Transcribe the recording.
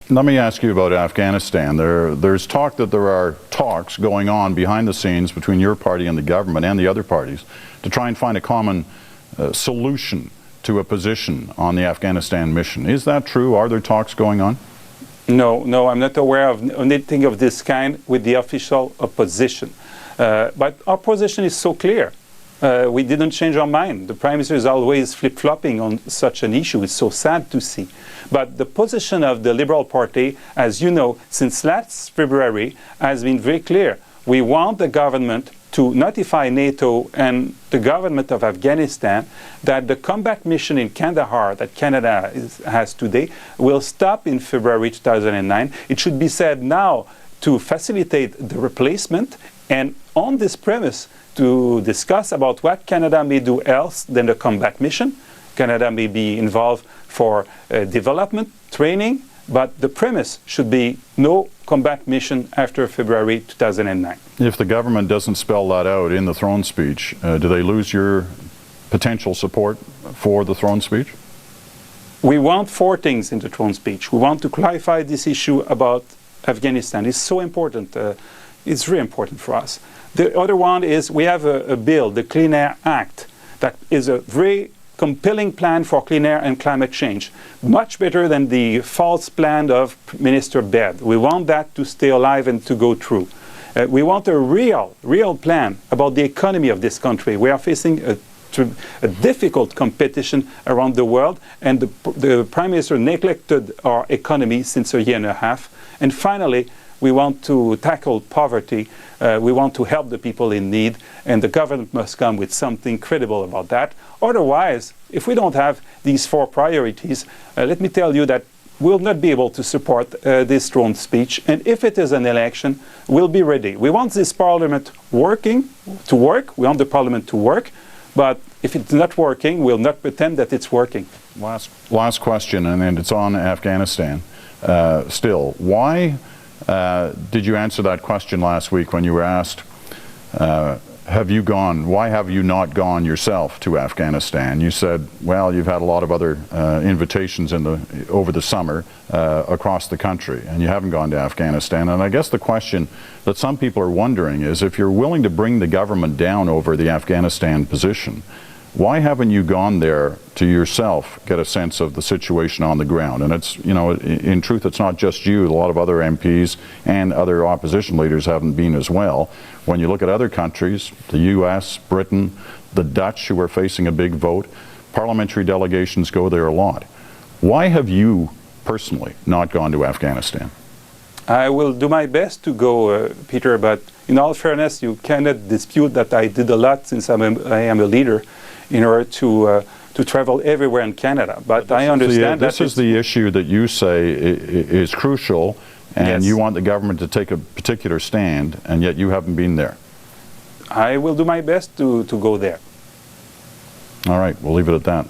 Let me ask you about Afghanistan. There's talk that there are talks going on behind the scenes between your party and the government and the other parties to try and find a common solution to a position on the Afghanistan mission. Is that true? Are there talks going on? No, I'm not aware of anything of this kind with the official opposition. But our position is so clear. We didn't change our mind. The Prime Minister is always flip-flopping on such an issue. It's so sad to see. But the position of the Liberal Party, as you know, since last February, has been very clear. We want the government to notify NATO and the government of Afghanistan that the combat mission in Kandahar that Canada has today will stop in February 2009. It should be said now to facilitate the replacement, and on this premise to discuss about what Canada may do else than the combat mission. Canada may be involved for development, training, but the premise should be no combat mission after February 2009. If the government doesn't spell that out in the throne speech, do they lose your potential support for the throne speech? We want four things in the throne speech. We want to clarify this issue about Afghanistan. It's so important. It's very important for us. The other one is we have a bill, the Clean Air Act, that is a very compelling plan for clean air and climate change, much better than the false plan of Minister Baird. We want that to stay alive and to go through. We want a real plan about the economy of this country. We are facing a difficult competition around the world, and the Prime Minister neglected our economy since a year and a half. And finally, we want to tackle poverty. We want to help the people in need, and the government must come with something credible about that. Otherwise, if we don't have these four priorities, let me tell you that we'll not be able to support this throne speech. And if it is an election, we'll be ready. We want this parliament to work. We want the parliament to work. But if it's not working, we'll not pretend that it's working. Last question, and it's on Afghanistan. Still, why did you answer that question last week when you were asked, why have you not gone yourself to Afghanistan? You said, well, you've had a lot of other invitations over the summer across the country, and you haven't gone to Afghanistan. And I guess the question that some people are wondering is, if you're willing to bring the government down over the Afghanistan position, why haven't you gone there to yourself get a sense of the situation on the ground? And it's, you know, in truth, it's not just you. A lot of other MPs and other opposition leaders haven't been as well. When you look at other countries, the US, Britain, the Dutch, who are facing a big vote, parliamentary delegations go there a lot. Why have you personally not gone to Afghanistan? I will do my best to go, Peter, but in all fairness, you cannot dispute that I did a lot since I am a leader in order to travel everywhere in Canada. But I understand that this is the issue that you say is crucial, and yes, you want the government to take a particular stand, and yet you haven't been there. I will do my best to go there. All right, we'll leave it at that.